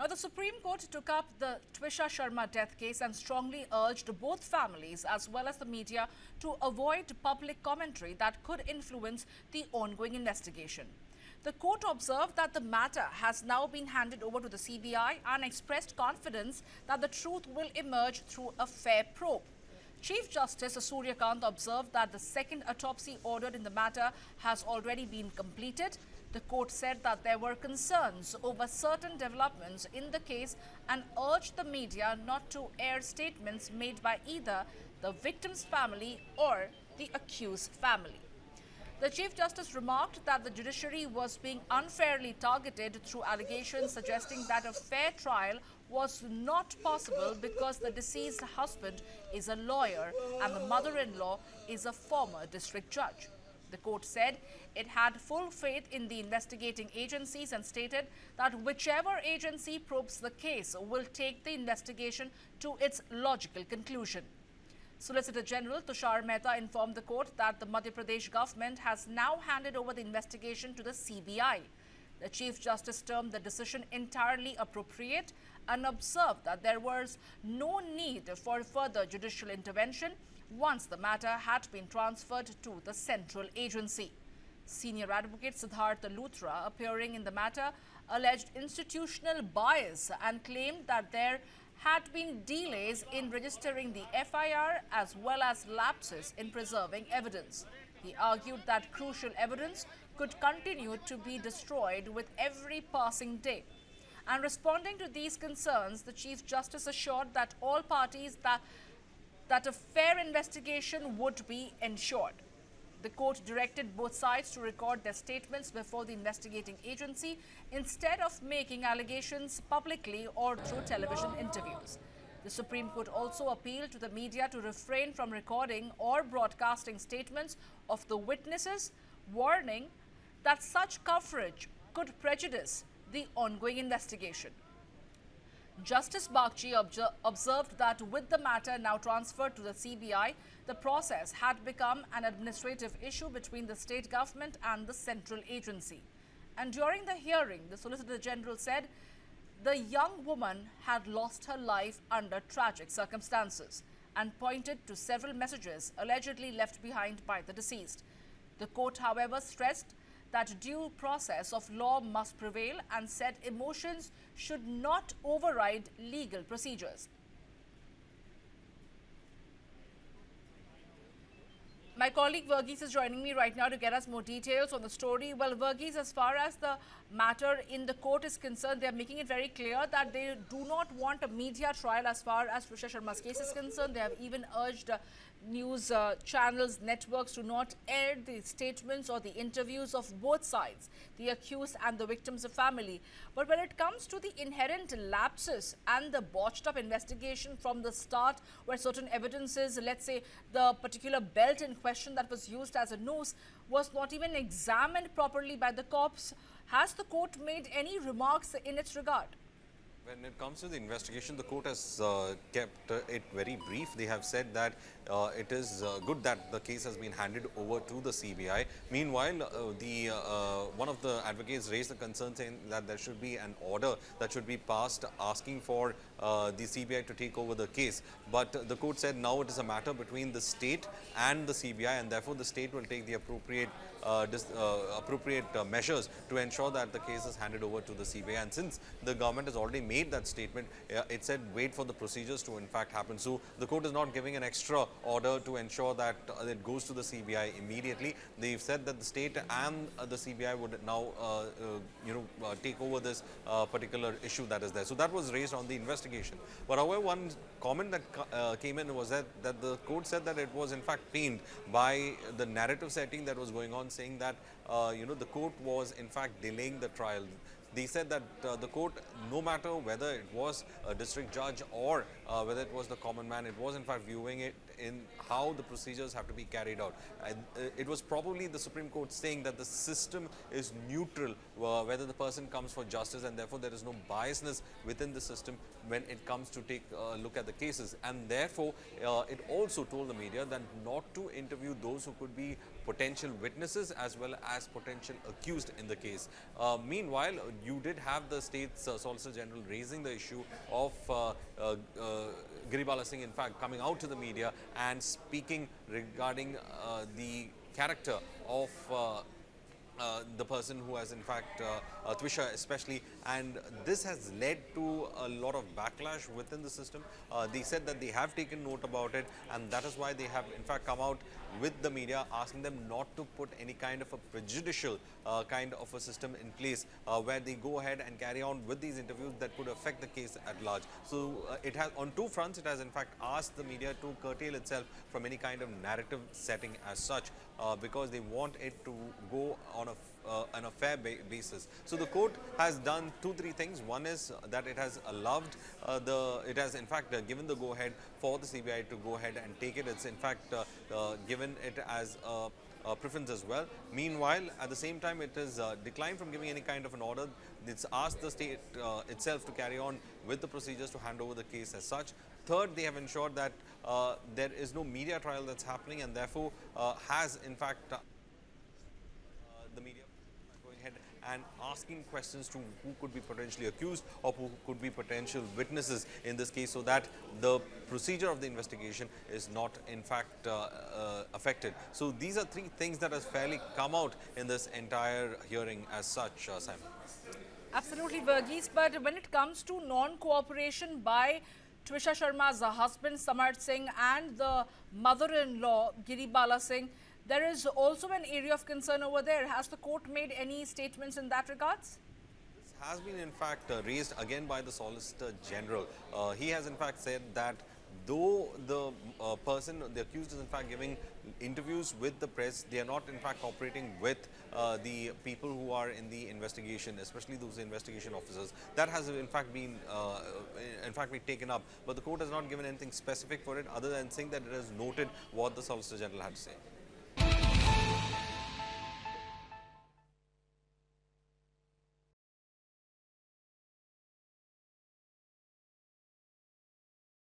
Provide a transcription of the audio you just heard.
Now, the Supreme Court took up the Twisha Sharma death case and strongly urged both families as well as the media to avoid public commentary that could influence the ongoing investigation. The court observed that the matter has now been handed over to the CBI and expressed confidence that the truth will emerge through a fair probe. Chief Justice Suryakant observed that the second autopsy ordered in the matter has already been completed. The court said that there were concerns over certain developments in the case and urged the media not to air statements made by either the victim's family or the accused family. The Chief Justice remarked that the judiciary was being unfairly targeted through allegations suggesting that a fair trial was not possible because the deceased husband is a lawyer and the mother-in-law is a former district judge. The court said it had full faith in the investigating agencies and stated that whichever agency probes the case will take the investigation to its logical conclusion. Solicitor General Tushar Mehta informed the court that the Madhya Pradesh government has now handed over the investigation to the CBI. The Chief Justice termed the decision entirely appropriate and observed that there was no need for further judicial intervention once the matter had been transferred to the central agency. Senior advocate Siddhartha Luthra, appearing in the matter, alleged institutional bias and claimed that there had been delays in registering the FIR as well as lapses in preserving evidence. He argued that crucial evidence could continue to be destroyed with every passing day. And responding to these concerns, the Chief Justice assured that all parties that a fair investigation would be ensured. The court directed both sides to record their statements before the investigating agency instead of making allegations publicly or through television interviews. The Supreme Court also appealed to the media to refrain from recording or broadcasting statements of the witnesses, warning that such coverage could prejudice the ongoing investigation. Justice Bagchi observed that with the matter now transferred to the CBI, the process had become an administrative issue between the state government and the central agency. And during the hearing, the Solicitor General said the young woman had lost her life under tragic circumstances and pointed to several messages allegedly left behind by the deceased. The court, however, stressed that due process of law must prevail and said emotions should not override legal procedures. My colleague Verghese is joining me right now to get us more details on the story. Well, Verghese, as far as the matter in the court is concerned, they are making it very clear that they do not want a media trial as far as Twisha Sharma's case is concerned. They have even urged news channels, networks to not air the statements or the interviews of both sides, the accused and the victim's family. But when it comes to the inherent lapses and the botched up investigation from the start, where certain evidences, let's say the particular belt in question that was used as a noose, was not even examined properly by the cops, has the court made any remarks in its regard? When it comes to the investigation, the court has kept it very brief. They have said that it is good that the case has been handed over to the CBI. Meanwhile, one of the advocates raised the concern saying that there should be an order that should be passed asking for the CBI to take over the case. But the court said now it is a matter between the state and the CBI, and therefore the state will take the appropriate measures to ensure that the case is handed over to the CBI. And since the government has already made that statement, it said wait for the procedures to in fact happen. So the court is not giving an extra order to ensure that it goes to the CBI immediately. They've said that the state and the CBI would now take over this particular issue that is there. So that was raised on the investigation. But however, one comment that came in was that the court said that it was in fact pained by the narrative setting that was going on, saying that the court was in fact delaying the trial. They said that the court, no matter whether it was a district judge or whether it was the common man, it was in fact viewing it in how the procedures have to be carried out. It was probably the Supreme Court saying that the system is neutral whether the person comes for justice, and therefore there is no biasness within the system when it comes to take a look at the cases. And therefore, it also told the media that not to interview those who could be potential witnesses as well as potential accused in the case. Meanwhile, you did have the state's Solicitor General raising the issue of Giribala Singh, in fact, coming out to the media and speaking regarding the character of the person who has in fact Twisha especially, and this has led to a lot of backlash within the system. They said that they have taken note about it, and that is why they have in fact come out with the media asking them not to put any kind of a prejudicial kind of a system in place where they go ahead and carry on with these interviews that could affect the case at large. So it has on two fronts, it has in fact asked the media to curtail itself from any kind of narrative setting as such, because they want it to go on a fair basis. So the court has done 2-3 things. One is that it has allowed it has in fact given the go ahead for the CBI to go ahead and take it. It's in fact given it as a preference as well. Meanwhile, at the same time, it is declined from giving any kind of an order. It's asked the state itself to carry on with the procedures to hand over the case as such. Third, they have ensured that there is no media trial that's happening, and therefore has in fact the media going ahead and asking questions to who could be potentially accused or who could be potential witnesses in this case, so that the procedure of the investigation is not in fact affected. So these are 3 things that has fairly come out in this entire hearing as such, Simon. Absolutely, Verghese. But when it comes to non-cooperation by Twisha Sharma's husband Samarth Singh and the mother-in-law Giribala Singh, there is also an area of concern over there. Has the court made any statements in that regards? This has been in fact raised again by the Solicitor General. He has in fact said that though the the accused is in fact giving interviews with the press, they are not in fact cooperating with the people who are in the investigation, especially those investigation officers. That has in fact been taken up, but the court has not given anything specific for it other than saying that it has noted what the Solicitor General had to say.